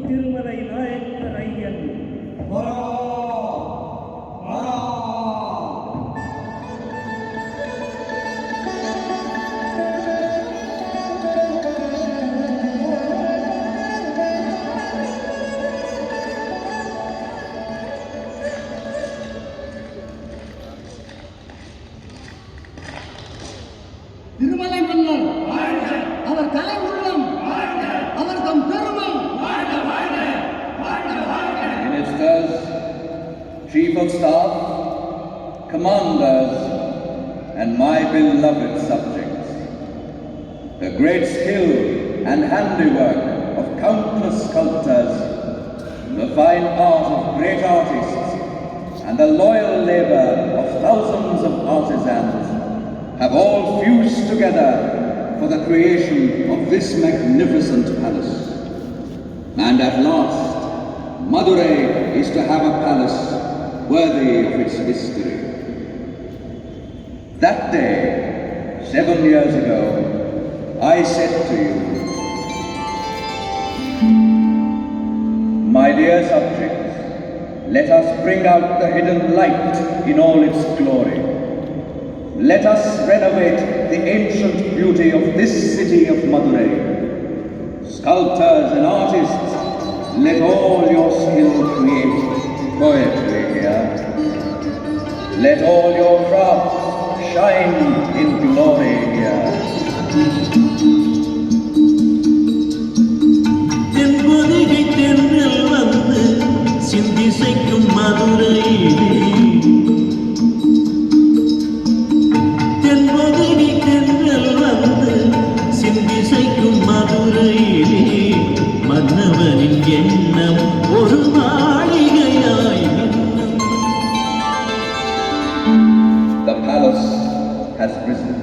Thirumalai Nayak Palace Thirumalai மன்னர் அவர் கலை உள்ளம் அவர் தம் பெருமை. Ministers, Chief of Staff, Commanders, and my beloved subjects, the great skill and handiwork of countless sculptors, the fine art of great artists, and the loyal labor of thousands of artisans have all fused together for the creation of this magnificent palace. And at last, Madurai is to have a palace worthy of its history. That day, 7 years ago, I said to you, my dear subjects, let us bring out the hidden light in all its glory. Let us renovate the ancient beauty of this city of Madurai. Sculptors and artists, let all your skill create poetry here. Let all your crafts shine in glory here. The palace has risen,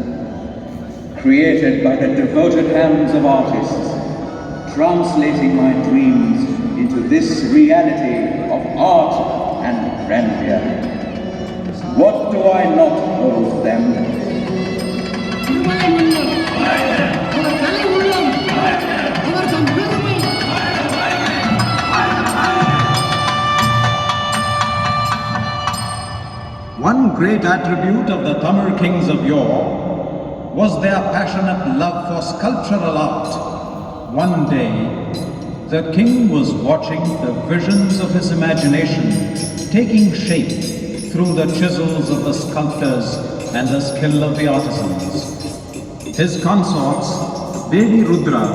created by the devoted hands of artists, translating my dreams into this reality of art and grandeur. What do I not owe them? One great attribute of the Tamil kings of yore was their passionate love for sculptural art. One day, the king was watching the visions of his imagination taking shape through the chisels of the sculptors and the skill of the artisans. His consorts, Devi Rudra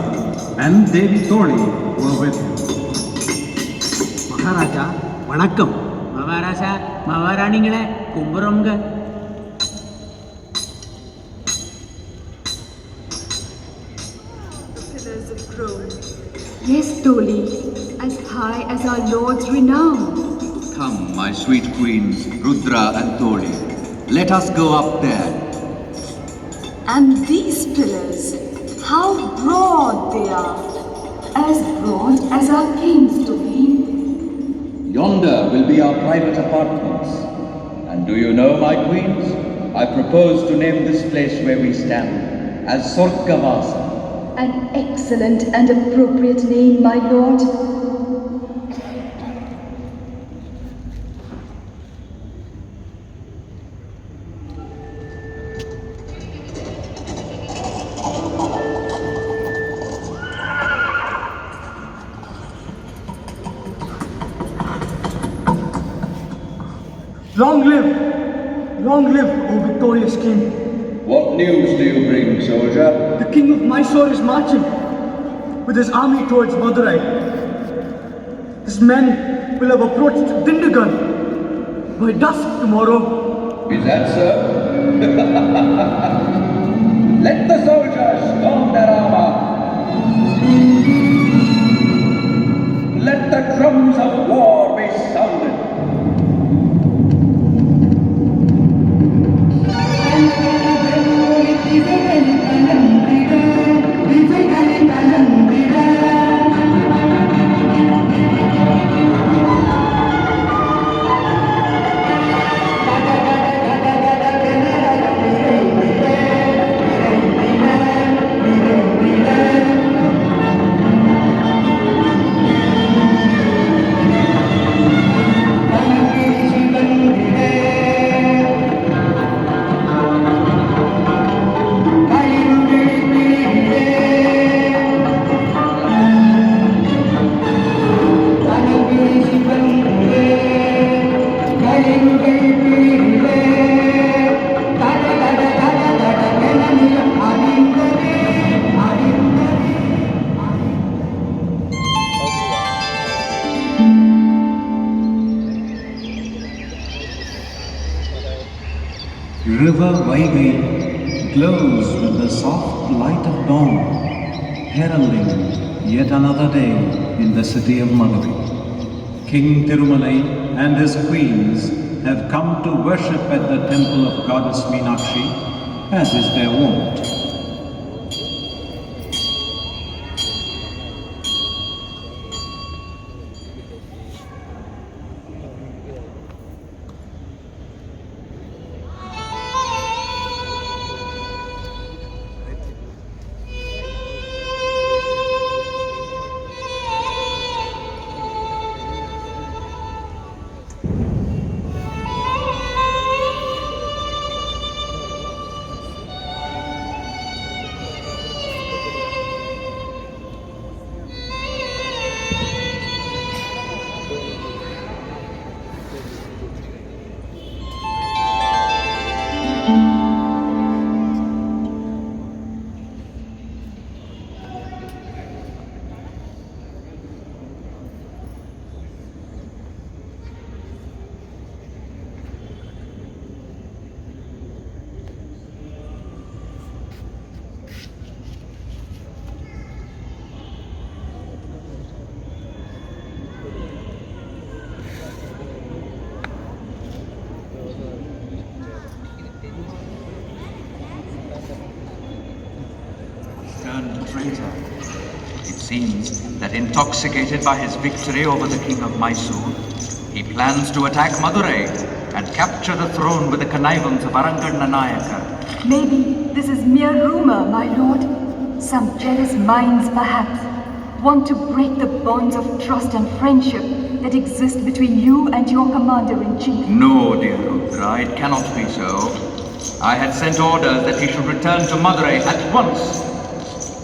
and Devi Tholi, were with him. Maharaja, vanakkam. Maharaja, Maharaningale, kumburanga. The pillars of grown. Yes, Tholi, as high as our Lord's renown. Come, my sweet queens, Rudra and Tholi, let us go up there. And these pillars, how broad they are, as broad as our king's domain. Yonder will be our private apartments. And do you know, my queens, I propose to name this place where we stand as Sorgavasa. An excellent and appropriate name, my lord. Long live Long live, O victorious king. What news do you bring, soldier? The king of Mysore is marching with his army towards Madurai. His men will have approached Dindigal by dusk tomorrow. Is that so? Let the soldiers storm their armor. Let the drums of war be sounded. River Vaigai glows with the soft light of dawn, heralding yet another day in the city of Madurai. King Thirumalai and his queens have come to worship at the temple of Goddess Meenakshi, as is their wont. Traitor. It seems that intoxicated by his victory over the king of Mysore, he plans to attack Madurai and capture the throne with the connivance of Madurai Nayak. Maybe this is mere rumor, my lord. Some jealous minds, perhaps, want to break the bonds of trust and friendship that exist between you and your commander-in-chief. No, dear Rudra, it cannot be so. I had sent orders that he should return to Madurai at once.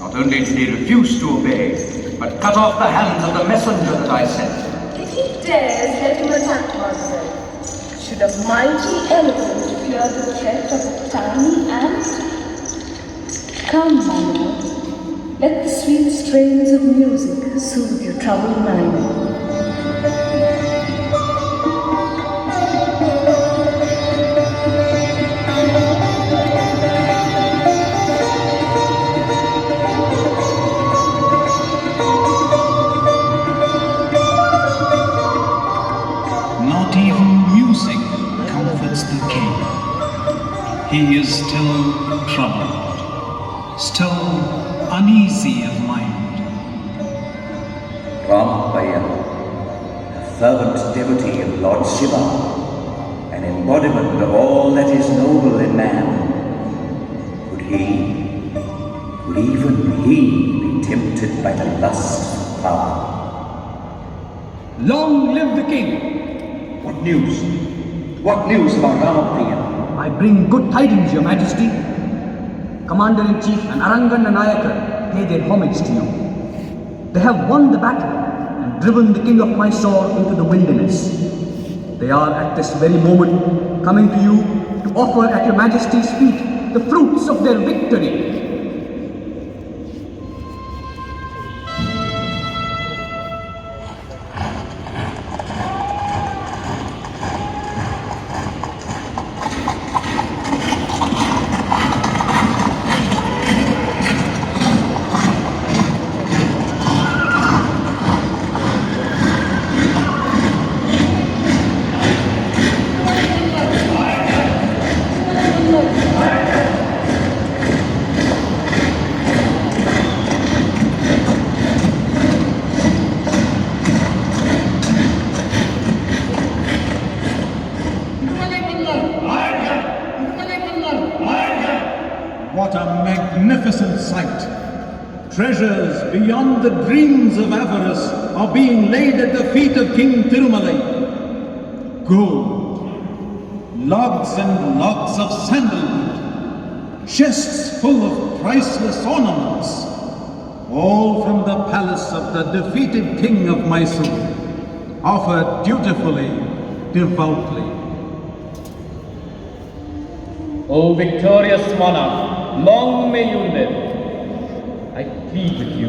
Not only did he refuse to obey, but cut off the hands of the messenger that I sent. If he dares let him attack Madurai, should a mighty elephant fear the threat of a tiny ant? Come, my lord, let the sweet strains of music soothe your troubled mind. Not even music comforts the king. He is still troubled, still uneasy of mind. Ramapayan, a fervent devotee of Lord Shiva, an embodiment of all that is noble in man. Could even he be tempted by the lust of power? Long live the king! What news? What news about Ramapayan? I bring good tidings, your majesty. Commander-in-Chief and Arangana Nayaka pay their homage to you. They have won the battle and driven the king of Mysore into the wilderness. They are at this very moment coming to you to offer at your Majesty's feet the fruits of their victory. What a magnificent sight! Treasures beyond the dreams of avarice are being laid at the feet of King Thirumalai. Gold, logs and logs of sandalwood, chests full of priceless ornaments, all from the palace of the defeated King of Mysore, offered dutifully, devoutly. O victorious monarch, long may you live. I plead with you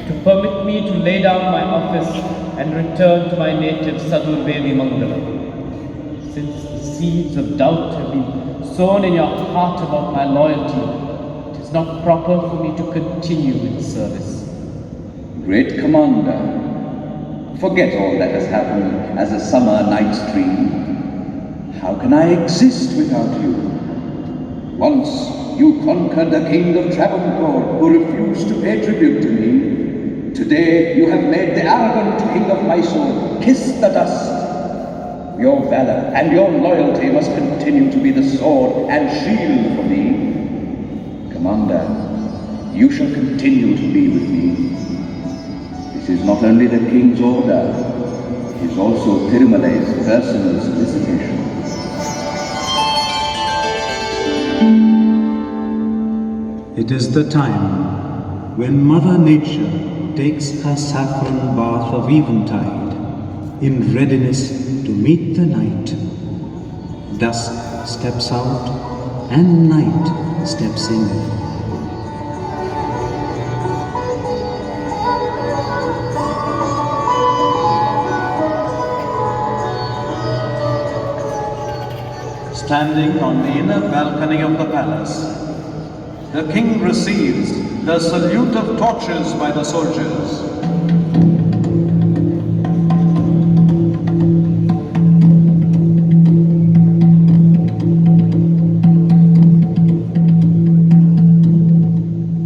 to permit me to lay down my office and return to my native Sadurvevi Mangala. Since the seeds of doubt have been sown in your heart about my loyalty, it is not proper for me to continue in service. Great Commander, forget all that has happened as a summer night's dream. How can I exist without you? Once you conquered the King of Travancore, who refused to pay tribute to me. Today you have made the arrogant King of Mysore kiss the dust. Your valor and your loyalty must continue to be the sword and shield for me. Commander, you shall continue to be with me. This is not only the King's order, it is also Thirumalai's personal solicitation. It is the time when Mother Nature takes her saffron bath of eventide in readiness to meet the night. Dusk steps out and night steps in. Standing on the inner balcony of the palace, the king receives the salute of torches by the soldiers.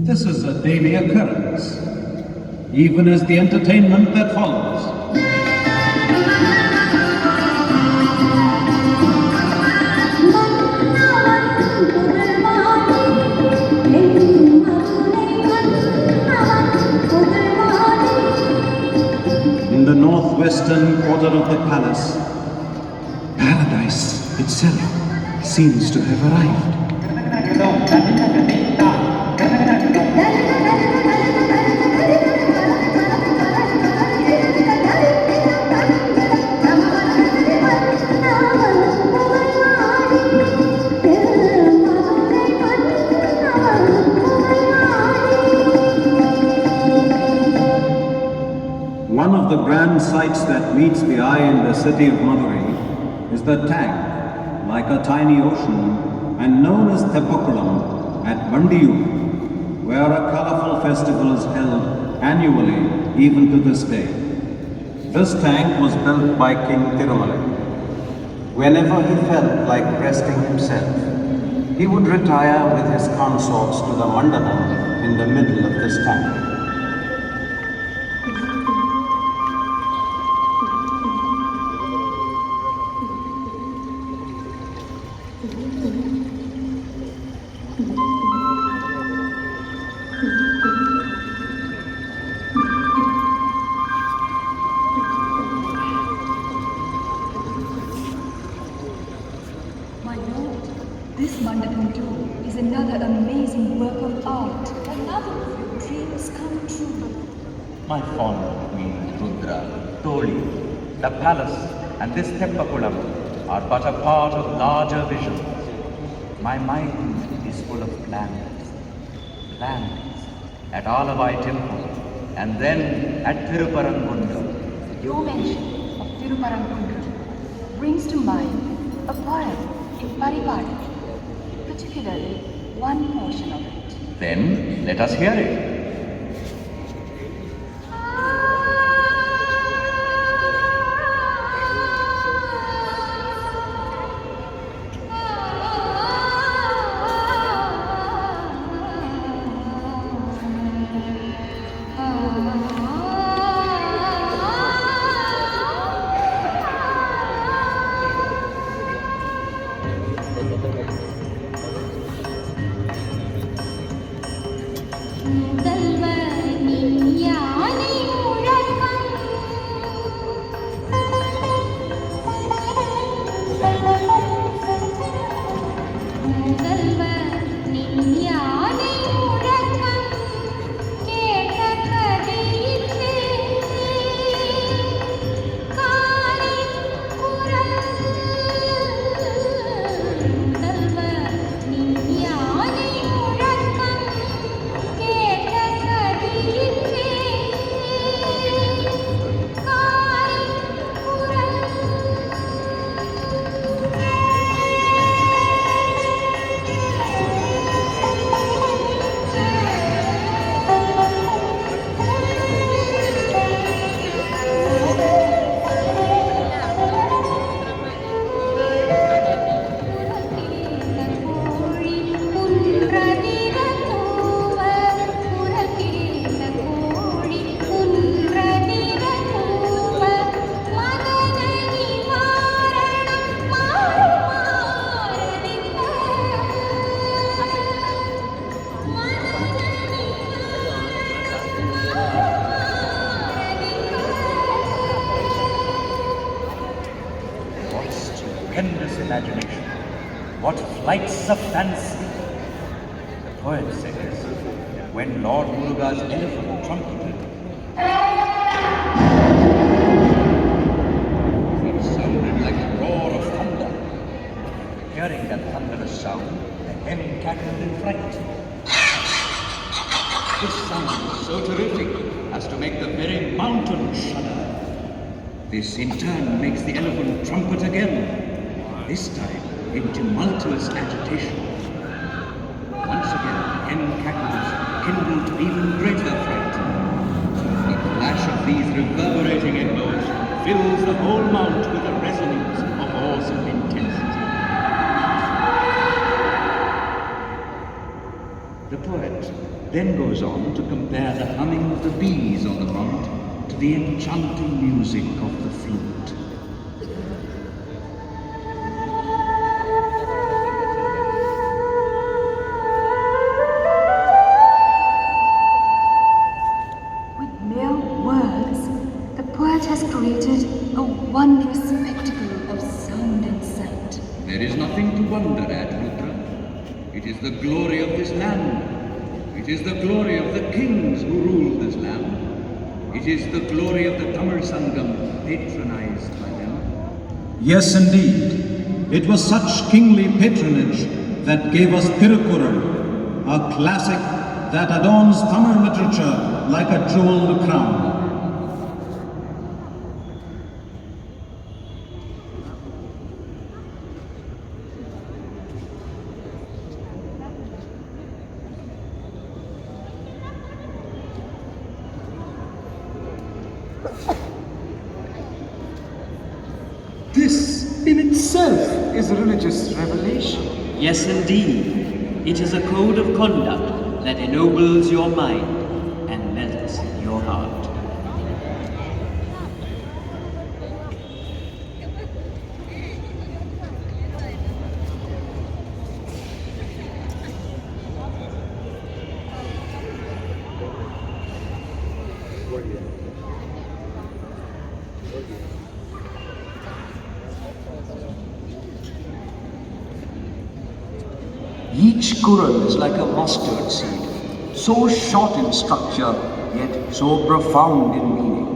This is a daily occurrence, even as the entertainment that follows. In the northwestern quarter of the palace, paradise itself seems to have arrived. One of the grand sights that meets the eye in the city of Madurai is the tank, like a tiny ocean, and known as Theppakulam at Vandiyur, where a colorful festival is held annually, even to this day. This tank was built by King Thirumalai. Whenever he felt like resting himself, he would retire with his consorts to the mandapam in the middle of this tank. My lord, this mandapam too is another amazing work of art. Another of your dreams come true. My fond Queen Rudra told you, the palace and this Theppakulam are but a part of larger vision. My mind is full of plans. Plans at Alavai temple and then at Thiruparangundram. Your mention of Thiruparangundram brings to mind a poem in Paripada, particularly one portion of it. Then let us hear it. Imagination, what flights of fancy. The poet says, when Lord Muruga's elephant trumpeted, it sounded like a roar of thunder. Hearing that thunderous sound, the hen cackled in fright. This sound was so terrific as to make the very mountain shudder. This in turn makes the elephant trumpet again. This time in tumultuous agitation. Once again, the hen cackles, kindled to even greater fright. The clash of these reverberating echoes fills the whole mount with a resonance of awesome intensity. The poet then goes on to compare the humming of the bees on the mount to the enchanting music of the flute. Wondrous spectacle of sound and sight. There is nothing to wonder at, Rudra. It is the glory of this land. It is the glory of the kings who rule this land. It is the glory of the Tamil Sangam, patronized by them. Yes, indeed. It was such kingly patronage that gave us Thirukural, a classic that adorns Tamil literature like a jeweled crown. This in itself is a religious revelation. Yes, indeed. It is a code of conduct that ennobles your mind and melts your heart. Each Kural is like a mustard seed, so short in structure, yet so profound in meaning.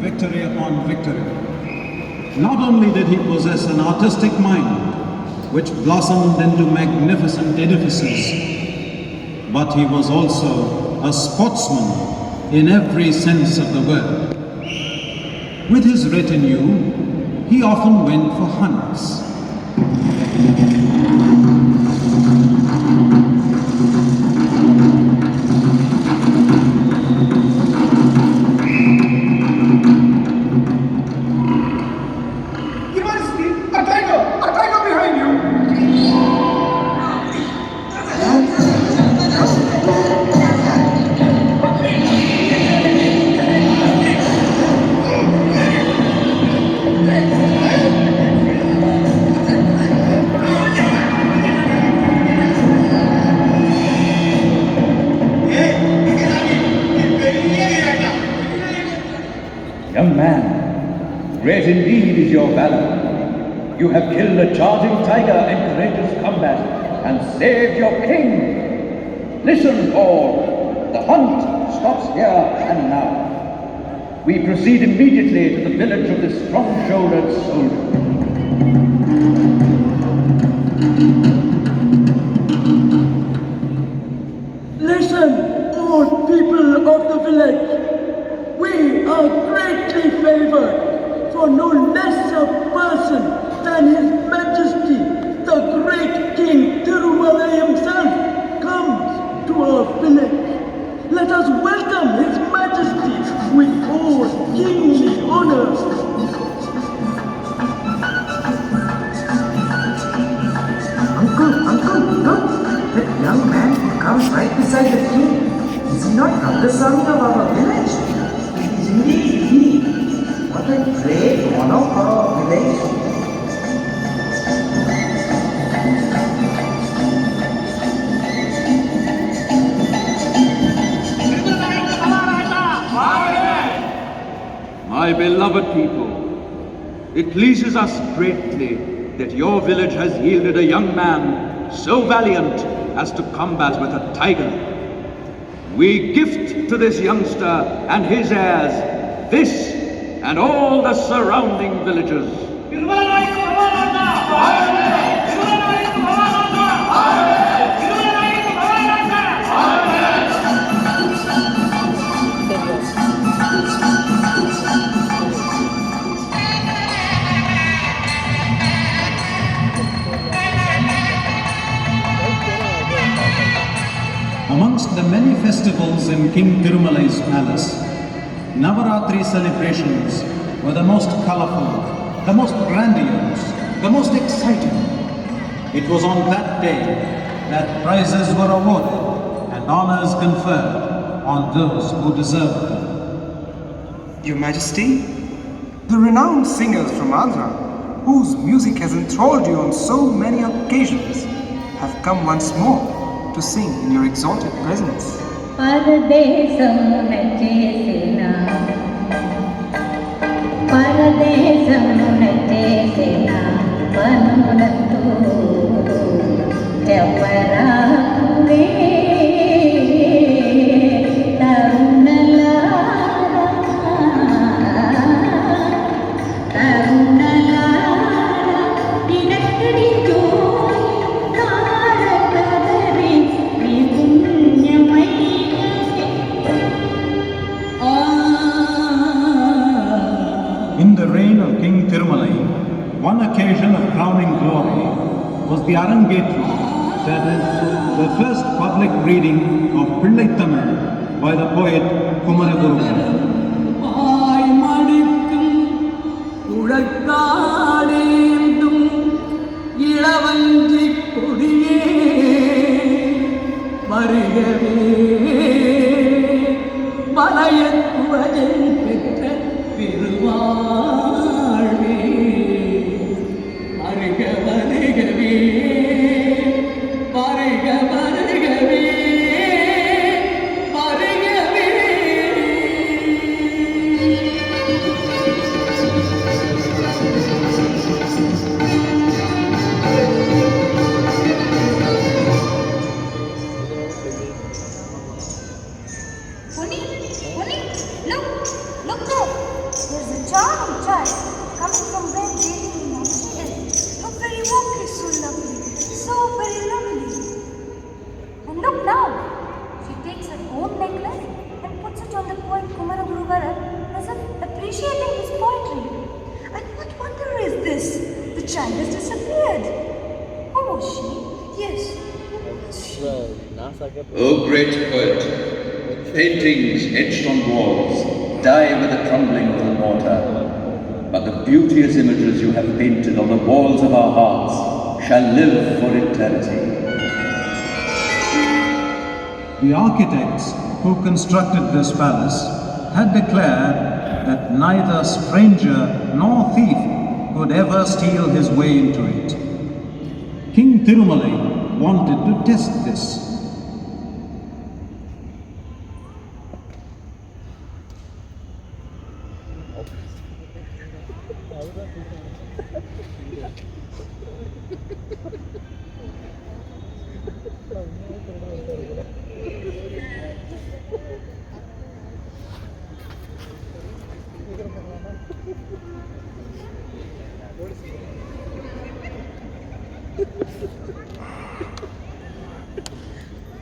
Victory upon victory. Not only did he possess an artistic mind which blossomed into magnificent edifices, but he was also a sportsman in every sense of the word. With his retinue, he often went for hunts. Young man, great indeed is your valor. You have killed a charging tiger in courageous combat and saved your king. Listen, all, the hunt stops here and now. We proceed immediately to the village of this strong-shouldered soldier. Listen, all people of the village. We are greatly favored, for no less a person than His Majesty, the great King Thirumalai himself, comes to our village. Let us welcome His Majesty with all kingly honor. Uncle, look! That young man who comes right beside the king. Is he not Kandasamy of our village? Indeed, he. What a great honor for our village. My beloved people, it pleases us greatly that your village has yielded a young man so valiant as to combat with a tiger. We gift to this youngster and his heirs this and all the surrounding villages. Amongst the many festivals in King Thirumalai's palace, Navaratri celebrations were the most colorful, the most grandiose, the most exciting. It was on that day that prizes were awarded and honors conferred on those who deserved them. Your Majesty, the renowned singers from Andhra, whose music has enthralled you on so many occasions, have come once more to sing in your exalted presence. In the reign of King Thirumalai, one occasion of crowning glory was the Arangetru, that is, the first public reading of Pillai Tamil by the poet Kumaraguru. வருக வருகவே Yes. O great poet, paintings etched on walls die with the crumbling of the mortar, but the beauteous images you have painted on the walls of our hearts shall live for eternity. The architects who constructed this palace had declared that neither stranger nor thief could ever steal his way into it. King Thirumalai wanted to test this.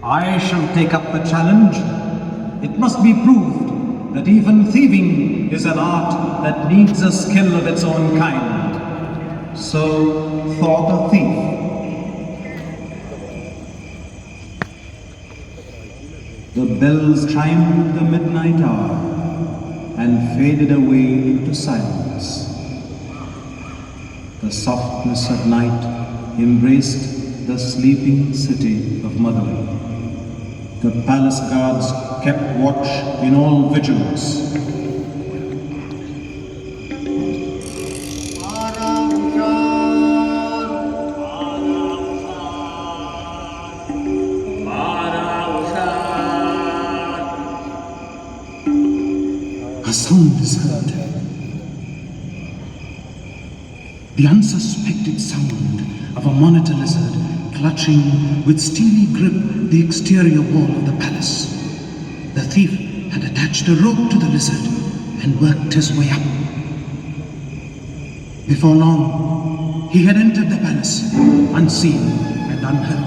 I shall take up the challenge. It must be proved that even thieving is an art that needs a skill of its own kind. So thought a thief. The bells chimed the midnight hour and faded away into silence. The softness of night embraced the sleeping city of Madurai. The palace guards kept watch in all vigilance. A sound is heard. The unsuspected sound of a monitor lizard clutching with steely grip the exterior wall of the palace. The thief had attached a rope to the lizard and worked his way up. Before long, he had entered the palace, unseen and unheard.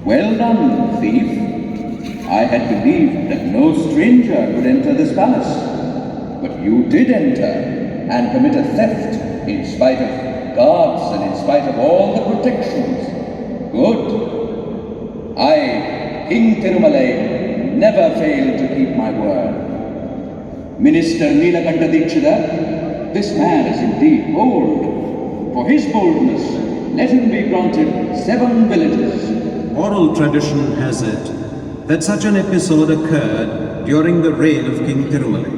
Well done, thief. I had believed that no stranger could enter this palace. But you did enter and commit a theft in spite of guards and in spite of all the protections. Good. I, King Thirumalai, never failed to keep my word. Minister Neelakanta Dikshita, this man is indeed bold. For his boldness, let him be granted 7 villages. Oral tradition has it that such an episode occurred during the reign of King Thirumalai.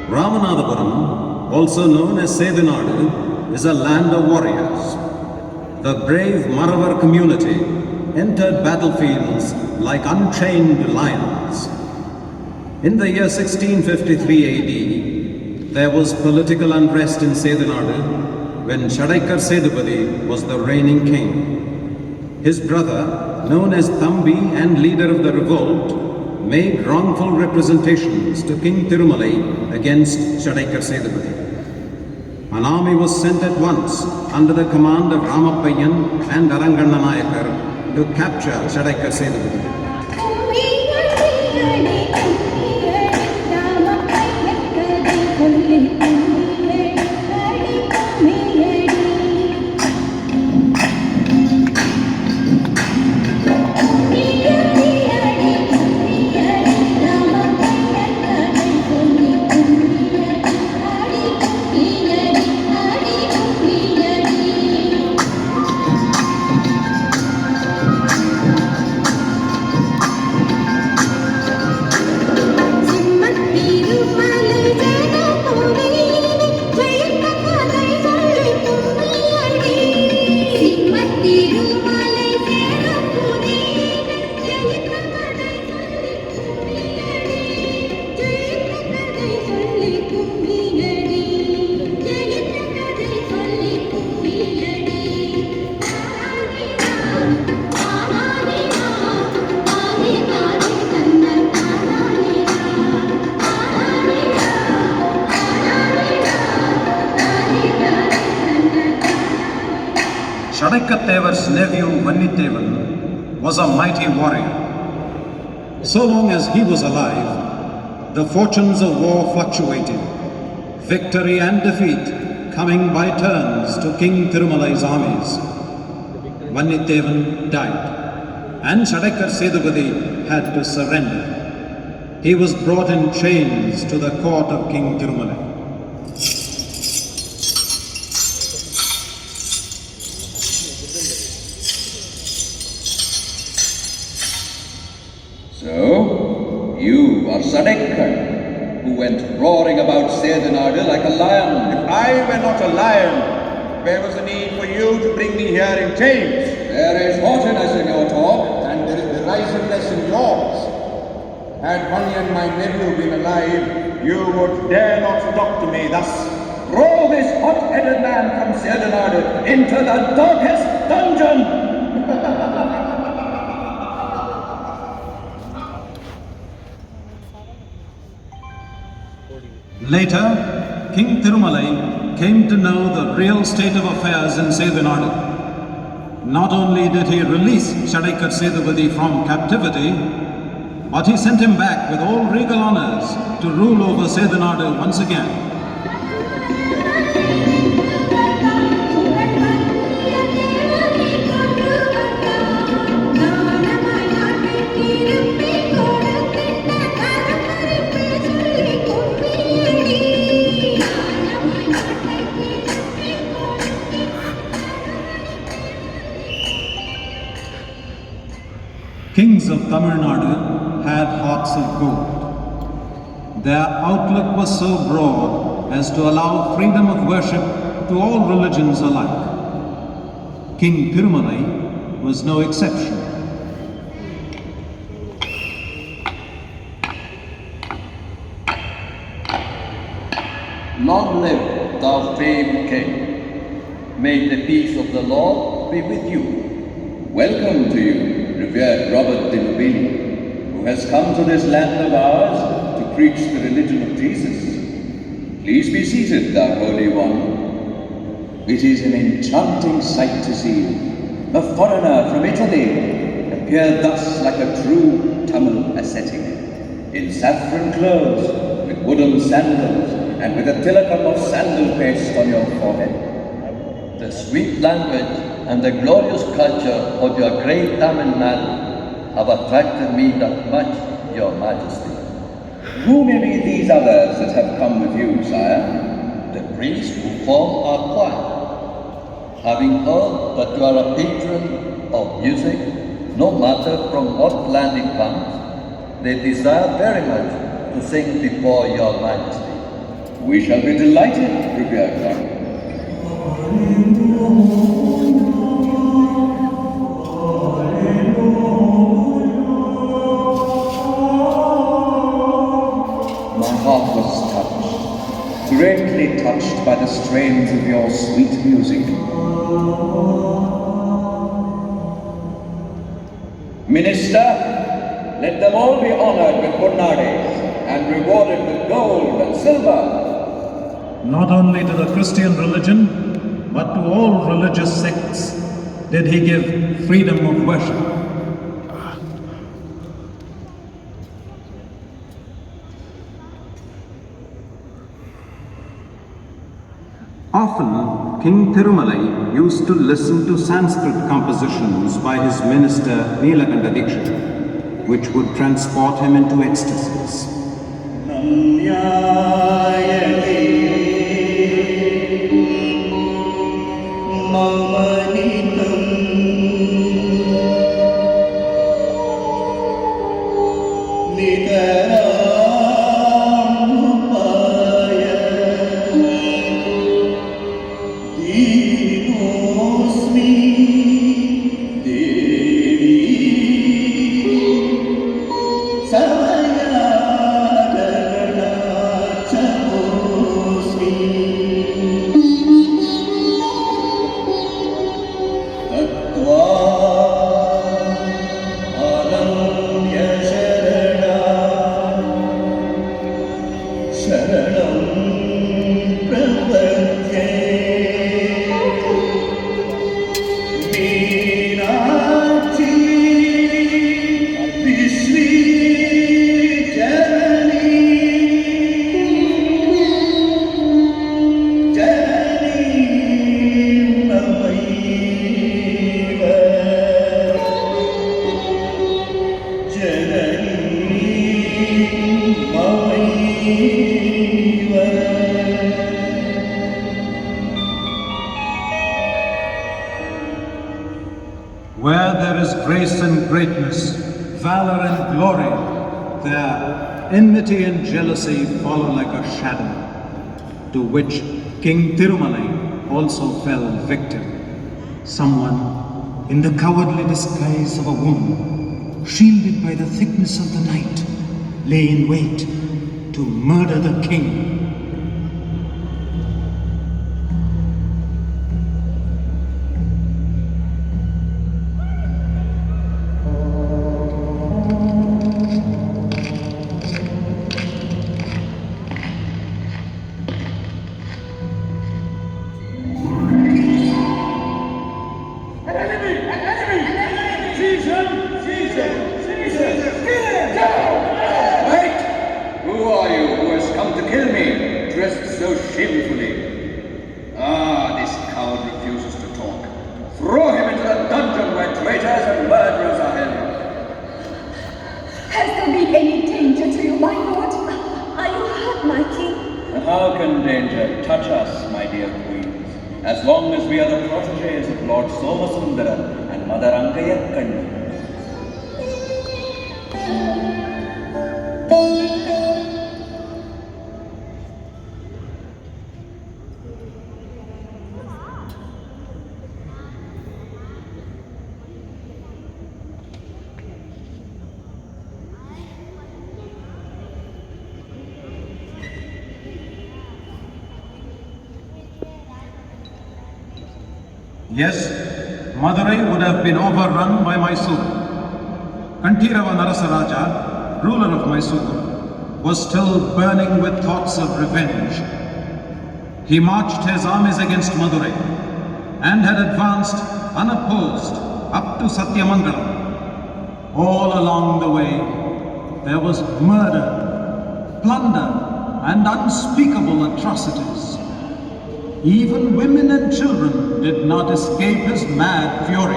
Ramanathapuram, also known as Sethinadu, is a land of warriors. The brave Maravar community entered battlefields like unchained lions. In the year 1653 AD, there was political unrest in Sethinadu when Shadaikar Sethupathi was the reigning king. His brother, known as Thambi and leader of the revolt, made wrongful representations to King Thirumalai against Shadaikar Sethupathi. An army was sent at once under the command of Ramappayan and Aranganna Nayakar to capture Shadaikar Sethupathi. Shadaikathevar's nephew Vannithevan was a mighty warrior. So long as he was alive, the fortunes of war fluctuated, victory and defeat coming by turns to King Thirumalai's armies. Vannithevan died, and Shadaikar Sethupathi had to surrender. He was brought in chains to the court of King Thirumalai. So, you are Shadaikar, who went roaring about Sethumalai like a lion. If I were not a lion, where was the need for you to bring me here in chains? There is haughtiness in your talk, and there is derisiveness in yours. Had Vanni and my nephew been alive, you would dare not talk to me thus. Throw this hot-headed man from Sethumalai into the darkest dungeon! Later, King Thirumalai came to know the real state of affairs in Sethumalai. Not only did he release Shadaikar Sethupathi from captivity, but he sent him back with all regal honors to rule over Sethumalai once again. Kings of Tamilnadu had hearts of gold. Their outlook was so broad as to allow freedom of worship to all religions alike. King Thirumalai was no exception. Long live thou famed king. May the peace of the Lord be with you. Welcome to you, revered Robert de Lubini, who has come to this land of ours to preach the religion of Jesus. Please be seated, thou Holy One. It is an enchanting sight to see a foreigner from Italy appear thus like a true Tamil ascetic, in saffron clothes, with wooden sandals, and with a tilakam of sandal paste on your forehead. The sweet language and the glorious culture of your great Tamilnadu have attracted me that much, your Majesty. Who may be these others that have come with you, sire? The priests who form our choir. Having heard that you are a patron of music, no matter from what land it comes, they desire very much to sing before your Majesty. We shall be delighted, revered Lord. Greatly touched by the strains of your sweet music. Minister, let them all be honored with Punnades and rewarded with gold and silver. Not only to the Christian religion, but to all religious sects did he give freedom of worship. Often, King Thirumalai used to listen to Sanskrit compositions by his minister Nilakanta Dikshit, which would transport him into ecstasies. Savaya Gana Chamu Where there is grace and greatness, valor and glory, there enmity and jealousy follow like a shadow, to which King Thirumalai also fell victim. Someone, in the cowardly disguise of a woman, shielded by the thickness of the night, lay in wait to murder the king. How can danger touch us, my dear queens, as long as we are the protégés of Lord Somasundara and Mother Angayakkanni? Yes, Madurai would have been overrun by Mysore. Kantirava Narasaraja, ruler of Mysore, was still burning with thoughts of revenge. He marched his armies against Madurai and had advanced unopposed up to Satyamangalam. All along the way, there was murder, plunder, and unspeakable atrocities. Even women and children did not escape his mad fury.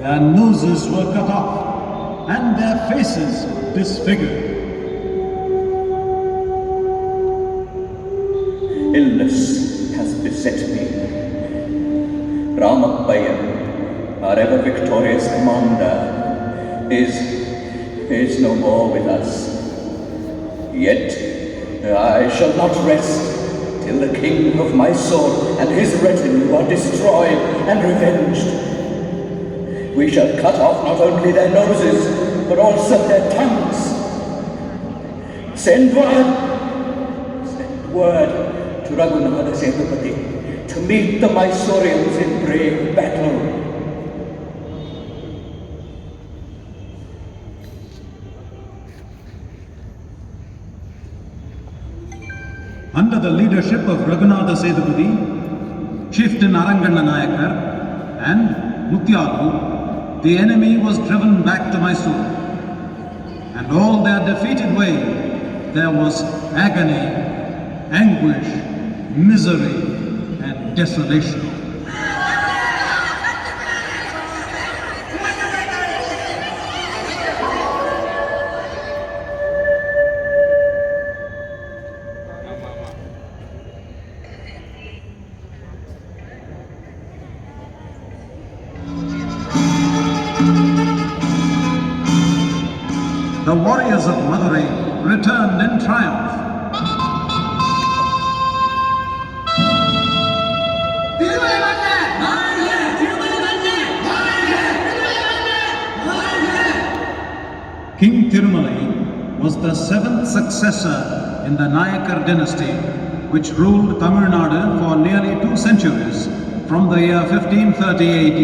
Their noses were cut off and their faces disfigured. Illness has beset me. Ramappayan, our ever victorious commander, is no more with us. Yet I shall not rest till the king of Mysore and his retinue are destroyed and revenged. We shall cut off not only their noses, but also their tongues. Send word to Raghunatha Sethupathi to meet the Mysoreans in brave battle. Under the leadership of Raghunatha Sethupathi, Chieftain Aranganna Nayakar and Mutyalu, the enemy was driven back to Mysore. And all their defeated way, there was agony, anguish, misery, and desolation. The warriors of Madurai returned in triumph. King Thirumalai was the seventh successor in the Nayakar dynasty, which ruled Tamilnadu for nearly 2 centuries from the year 1530 AD.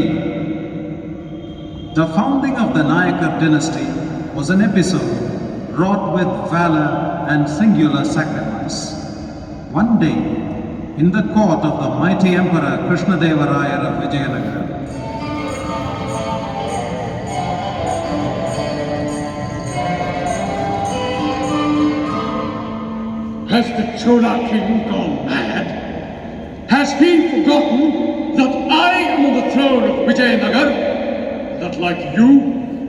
The founding of the Nayakar dynasty was an episode wrought with valor and singular sacrifice. One day, in the court of the mighty Emperor Krishnadevaraya of Vijayanagara, has the Chola king gone mad? Has he forgotten that I am on the throne of Vijayanagar? That like you,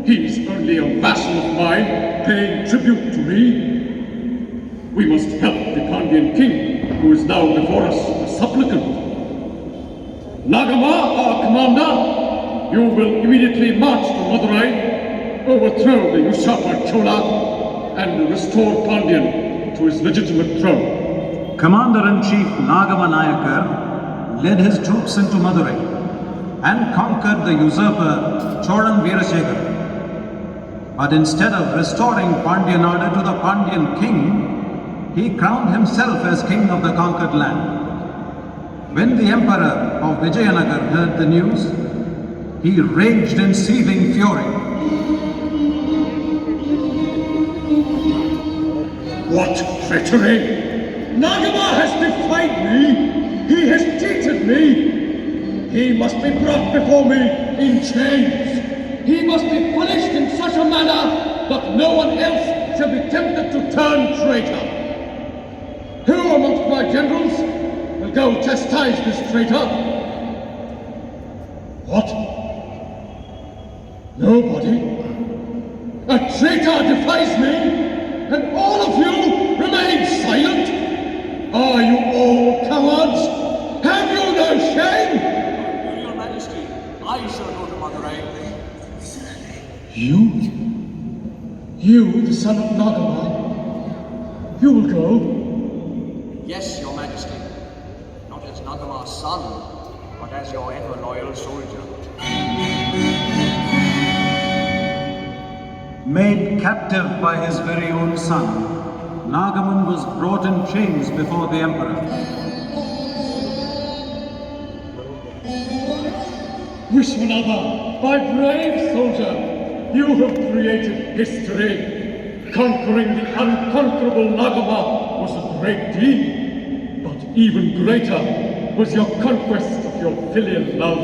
he is only a vassal of mine, paying tribute to me? We must help the Pandyan king, who is now before us a supplicant. Nagama, our commander, you will immediately march to Madurai, overthrow the usurper Chola, and restore Pandyan to his legitimate throne. Commander-in-Chief Nagama Nayakar led his troops into Madurai and conquered the usurper Cholan Veerasekara. But instead of restoring Pandyanadu to the Pandyan king, he crowned himself as king of the conquered land. When the emperor of Vijayanagar heard the news, he raged in seething fury. What treachery! Nagama has defied me! He has cheated me! He must be brought before me in chains! He must be punished in such a manner that no one else shall be tempted to turn traitor! Who amongst my generals will go chastise this traitor? What? Nobody? A traitor defies me, and all of you remain silent? Are you all cowards? Have you no shame? Your Majesty, I shall go to Madurai. You, the son of Nagama, you will go? Yes, Your Majesty. Not as Nagama's son, but as your ever loyal soldier. Made captive by his very own son, Nagaman was brought in chains before the emperor. Vishwanatha, my brave soldier, you have created history. Conquering the unconquerable Nagama was a great deed, but even greater was your conquest of your filial love.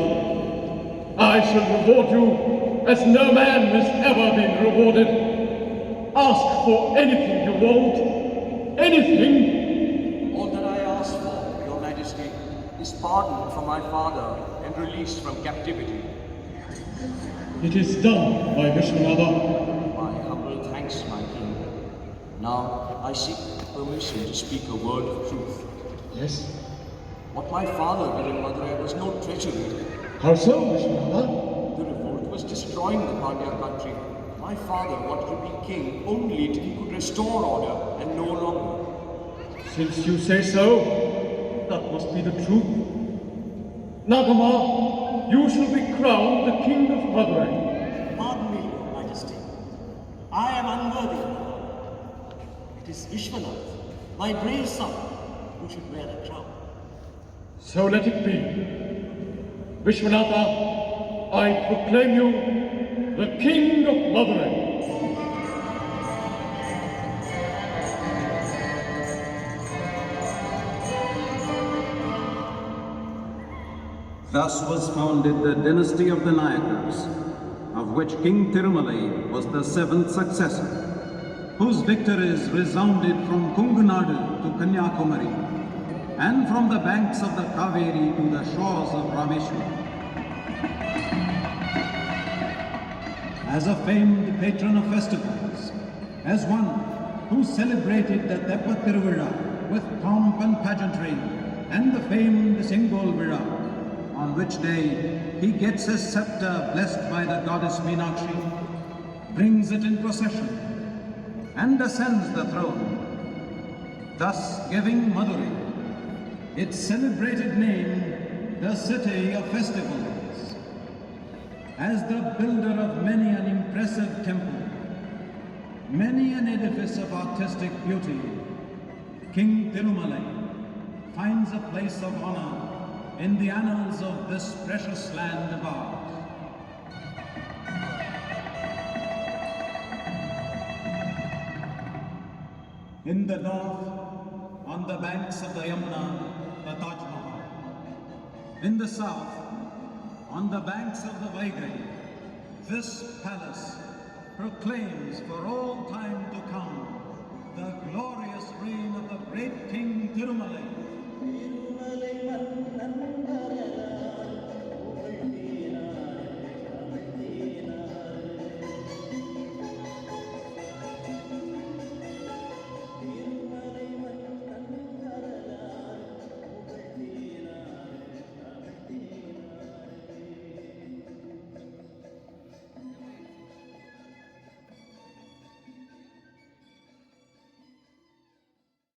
I shall reward you as no man has ever been rewarded. Ask for anything you want, anything. All that I ask for, Your Majesty, is pardon for my father and release from captivity. It is done, my Vishwanatha. My humble thanks, my king. Now I seek permission to speak a word of truth. Yes? What my father did in Madurai was no treachery. How so, Vishwanatha? The revolt was destroying the Pandya country. My father wanted to be king only till he could restore order and no longer. Since you say so, that must be the truth. Nagama, you shall be crowned the king of Madurai. Pardon me, Your Majesty. I am unworthy. It is Vishwanath, my brave son, who should wear the crown. So let it be. Vishwanatha, I proclaim you the king of Madurai. Thus was founded the dynasty of the Nayakars, of which King Thirumalai was the seventh successor, whose victories resounded from Kungunadu to Kanyakumari, and from the banks of the Kaveri to the shores of Rameshwaram. As a famed patron of festivals, as one who celebrated the Teppa Tiruvizha with pomp and pageantry, and the famed Singol Vizha, on which day he gets his scepter blessed by the goddess Meenakshi, brings it in procession, and ascends the throne, thus giving Madurai its celebrated name, the city of festivals. As the builder of many an impressive temple, many an edifice of artistic beauty, King Thirumalai finds a place of honor in the annals of this precious land of ours. In the north, on the banks of the Yamuna, the Taj Mahal. In the south, on the banks of the Vaigai, this palace proclaims for all time to come the glorious reign of the great King Thirumalai.